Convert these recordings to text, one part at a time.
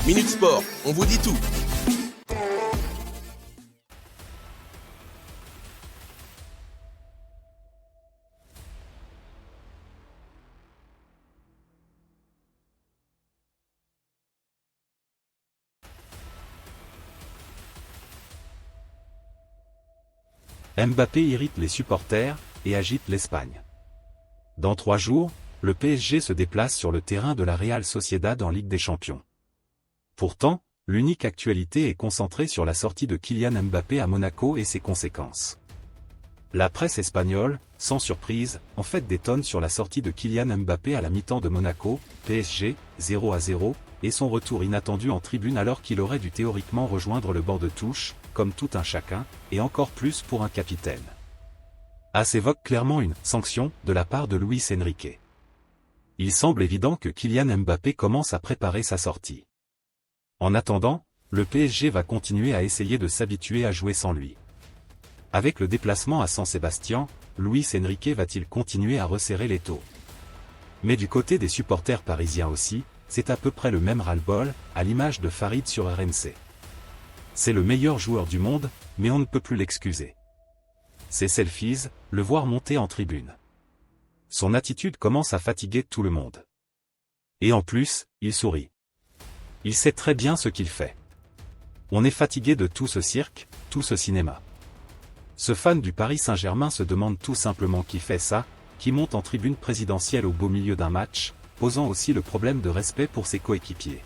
Minute Sport, on vous dit tout. Mbappé irrite les supporters et agite l'Espagne. Dans 3 jours, le PSG se déplace sur le terrain de la Real Sociedad en Ligue des Champions. Pourtant, l'unique actualité est concentrée sur la sortie de Kylian Mbappé à Monaco et ses conséquences. La presse espagnole, sans surprise, en fait des tonnes sur la sortie de Kylian Mbappé à la mi-temps de Monaco, PSG, 0-0, et son retour inattendu en tribune alors qu'il aurait dû théoriquement rejoindre le banc de touche, comme tout un chacun, et encore plus pour un capitaine. S'évoque clairement une « sanction » de la part de Luis Enrique. Il semble évident que Kylian Mbappé commence à préparer sa sortie. En attendant, le PSG va continuer à essayer de s'habituer à jouer sans lui. Avec le déplacement à San Sebastián, Luis Enrique va-t-il continuer à resserrer l'étau? Mais du côté des supporters parisiens aussi, c'est à peu près le même ras-le-bol, à l'image de Farid sur RMC. C'est le meilleur joueur du monde, mais on ne peut plus l'excuser. Ses selfies, le voir monter en tribune. Son attitude commence à fatiguer tout le monde. Et en plus, il sourit. Il sait très bien ce qu'il fait. On est fatigué de tout ce cirque, tout ce cinéma. Ce fan du Paris Saint-Germain se demande tout simplement qui fait ça, qui monte en tribune présidentielle au beau milieu d'un match, posant aussi le problème de respect pour ses coéquipiers.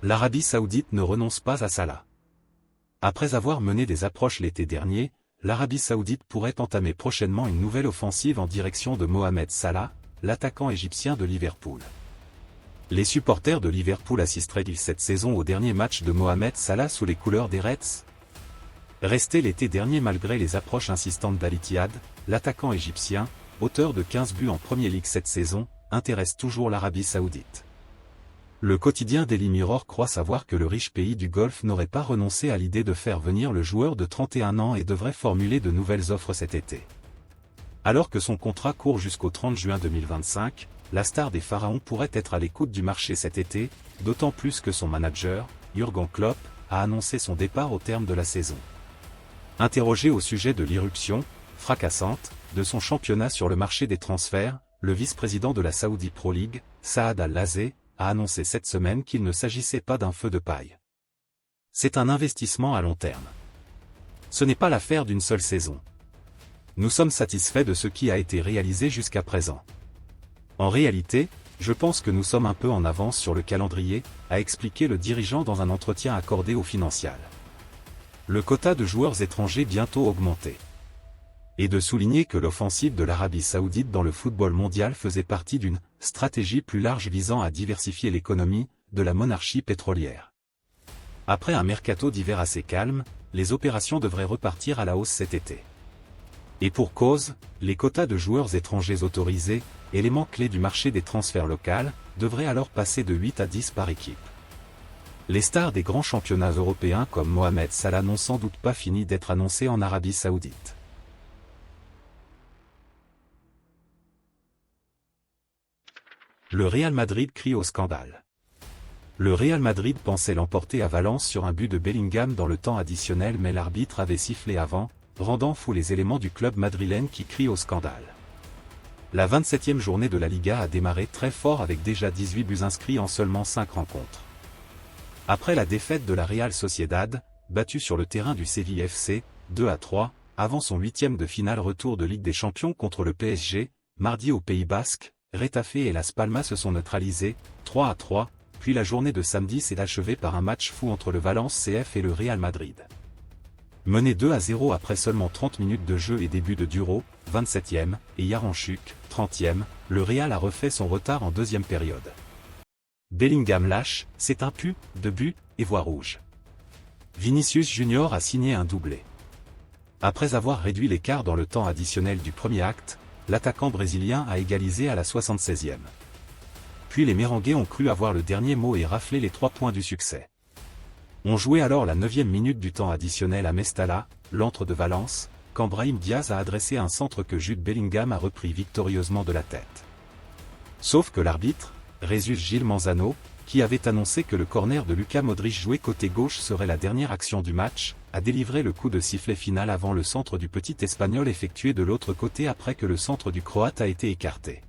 L'Arabie Saoudite ne renonce pas à Salah. Après avoir mené des approches l'été dernier, l'Arabie Saoudite pourrait entamer prochainement une nouvelle offensive en direction de Mohamed Salah, l'attaquant égyptien de Liverpool. Les supporters de Liverpool assisteraient-ils cette saison au dernier match de Mohamed Salah sous les couleurs des Reds? Resté l'été dernier malgré les approches insistantes d'Al-Ittihad, l'attaquant égyptien, auteur de 15 buts en Premier League cette saison, intéresse toujours l'Arabie Saoudite. Le quotidien Daily Mirror croit savoir que le riche pays du Golfe n'aurait pas renoncé à l'idée de faire venir le joueur de 31 ans et devrait formuler de nouvelles offres cet été. Alors que son contrat court jusqu'au 30 juin 2025, la star des Pharaons pourrait être à l'écoute du marché cet été, d'autant plus que son manager, Jürgen Klopp, a annoncé son départ au terme de la saison. Interrogé au sujet de l'irruption, fracassante, de son championnat sur le marché des transferts, le vice-président de la Saudi Pro League, Saad Al-Lazé, a annoncé cette semaine qu'il ne s'agissait pas d'un feu de paille. C'est un investissement à long terme. Ce n'est pas l'affaire d'une seule saison. Nous sommes satisfaits de ce qui a été réalisé jusqu'à présent. En réalité, je pense que nous sommes un peu en avance sur le calendrier, a expliqué le dirigeant dans un entretien accordé au Financial. Le quota de joueurs étrangers bientôt augmenté. Et de souligner que l'offensive de l'Arabie Saoudite dans le football mondial faisait partie d'une stratégie plus large visant à diversifier l'économie de la monarchie pétrolière. Après un mercato d'hiver assez calme, les opérations devraient repartir à la hausse cet été. Et pour cause, les quotas de joueurs étrangers autorisés, élément clé du marché des transferts locaux, devraient alors passer de 8 à 10 par équipe. Les stars des grands championnats européens comme Mohamed Salah n'ont sans doute pas fini d'être annoncés en Arabie Saoudite. Le Real Madrid crie au scandale. Le Real Madrid pensait l'emporter à Valence sur un but de Bellingham dans le temps additionnel mais l'arbitre avait sifflé avant, rendant fou les éléments du club madrilène qui crient au scandale. La 27e journée de la Liga a démarré très fort avec déjà 18 buts inscrits en seulement 5 rencontres. Après la défaite de la Real Sociedad, battue sur le terrain du Séville FC, 2-3, avant son 8e de finale retour de Ligue des Champions contre le PSG, mardi au Pays Basque, Retafe et Las Palmas se sont neutralisés, 3-3, puis la journée de samedi s'est achevée par un match fou entre le Valence CF et le Real Madrid. Mené 2-0 après seulement 30 minutes de jeu et début de Duro, 27e, et Yaranchuk, 30e, le Real a refait son retard en deuxième période. Bellingham lâche, c'est un pu, 2 buts, et voie rouge. Vinicius Junior a signé un doublé. Après avoir réduit l'écart dans le temps additionnel du premier acte, l'attaquant brésilien a égalisé à la 76e. Puis les Merengues ont cru avoir le dernier mot et raflé les 3 points du succès. On jouait alors la 9e minute du temps additionnel à Mestalla, l'antre de Valence, quand Brahim Diaz a adressé un centre que Jude Bellingham a repris victorieusement de la tête. Sauf que l'arbitre, Jesús Gil Manzano, qui avait annoncé que le corner de Luka Modric joué côté gauche serait la dernière action du match, a délivré le coup de sifflet final avant le centre du petit Espagnol effectué de l'autre côté après que le centre du Croate a été écarté.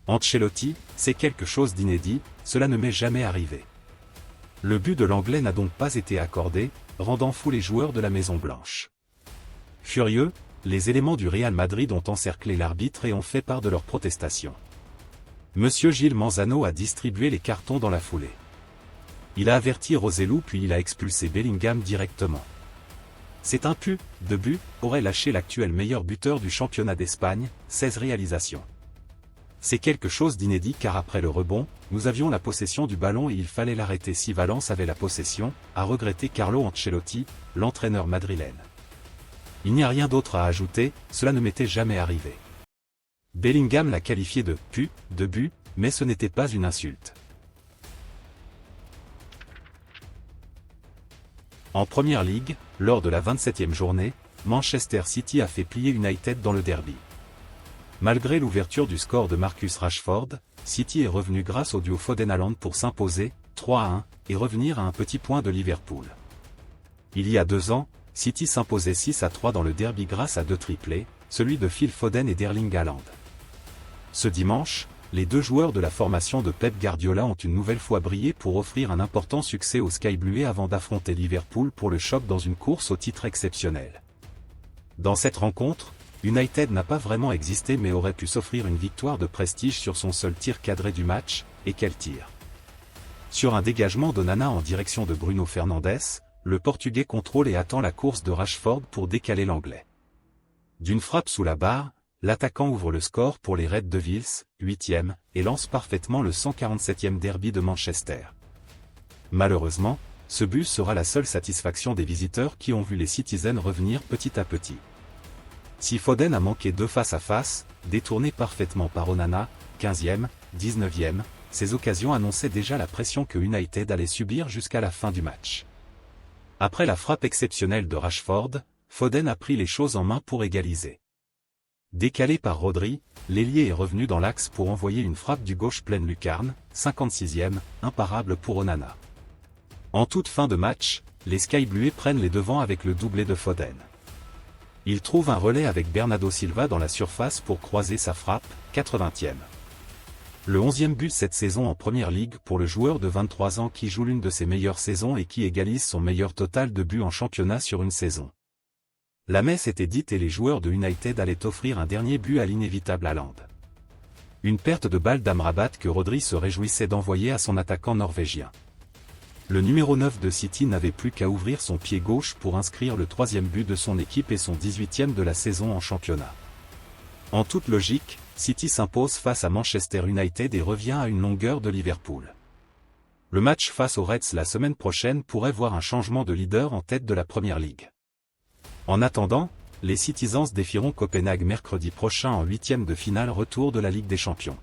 Ancelotti, c'est quelque chose d'inédit, cela ne m'est jamais arrivé. Le but de l'Anglais n'a donc pas été accordé, rendant fou les joueurs de la Maison Blanche. Furieux, les éléments du Real Madrid ont encerclé l'arbitre et ont fait part de leur protestation. Monsieur Gil Manzano a distribué les cartons dans la foulée. Il a averti Roselu puis il a expulsé Bellingham directement. C'est un pu, de but, aurait lâché l'actuel meilleur buteur du championnat d'Espagne, 16 réalisations. C'est quelque chose d'inédit car après le rebond, nous avions la possession du ballon et il fallait l'arrêter si Valence avait la possession, a regretté Carlo Ancelotti, l'entraîneur madrilène. Il n'y a rien d'autre à ajouter, cela ne m'était jamais arrivé. Bellingham l'a qualifié de « pu » de but, mais ce n'était pas une insulte. En Première Ligue, lors de la 27e journée, Manchester City a fait plier United dans le derby. Malgré l'ouverture du score de Marcus Rashford, City est revenu grâce au duo Foden-Haaland pour s'imposer, 3-1, et revenir à un petit point de Liverpool. Il y a 2 ans, City s'imposait 6-3 dans le derby grâce à 2 triplés, celui de Phil Foden et d'Erling Haaland. Ce dimanche, les 2 joueurs de la formation de Pep Guardiola ont une nouvelle fois brillé pour offrir un important succès aux Sky Blues avant d'affronter Liverpool pour le choc dans une course au titre exceptionnelle. Dans cette rencontre, United n'a pas vraiment existé mais aurait pu s'offrir une victoire de prestige sur son seul tir cadré du match, et quel tir! Sur un dégagement d'Onana en direction de Bruno Fernandes, le Portugais contrôle et attend la course de Rashford pour décaler l'Anglais. D'une frappe sous la barre, l'attaquant ouvre le score pour les Red Devils, 8e, et lance parfaitement le 147e derby de Manchester. Malheureusement, ce but sera la seule satisfaction des visiteurs qui ont vu les Citizens revenir petit à petit. Si Foden a manqué 2 face-à-face, détourné parfaitement par Onana, 15e, 19e, ces occasions annonçaient déjà la pression que United allait subir jusqu'à la fin du match. Après la frappe exceptionnelle de Rashford, Foden a pris les choses en main pour égaliser. Décalé par Rodri, l'ailier est revenu dans l'axe pour envoyer une frappe du gauche pleine lucarne, 56e, imparable pour Onana. En toute fin de match, les Sky Blues prennent les devants avec le doublé de Foden. Il trouve un relais avec Bernardo Silva dans la surface pour croiser sa frappe, 80e. Le 11e but cette saison en Première Ligue pour le joueur de 23 ans qui joue l'une de ses meilleures saisons et qui égalise son meilleur total de buts en championnat sur une saison. La messe était dite et les joueurs de United allaient offrir un dernier but à l'inévitable Haaland. Une perte de balle d'Amrabat que Rodri se réjouissait d'envoyer à son attaquant norvégien. Le numéro 9 de City n'avait plus qu'à ouvrir son pied gauche pour inscrire le 3e but de son équipe et son 18e de la saison en championnat. En toute logique, City s'impose face à Manchester United et revient à une longueur de Liverpool. Le match face aux Reds la semaine prochaine pourrait voir un changement de leader en tête de la Première Ligue. En attendant, les Citizens défieront Copenhague mercredi prochain en 8e de finale retour de la Ligue des Champions.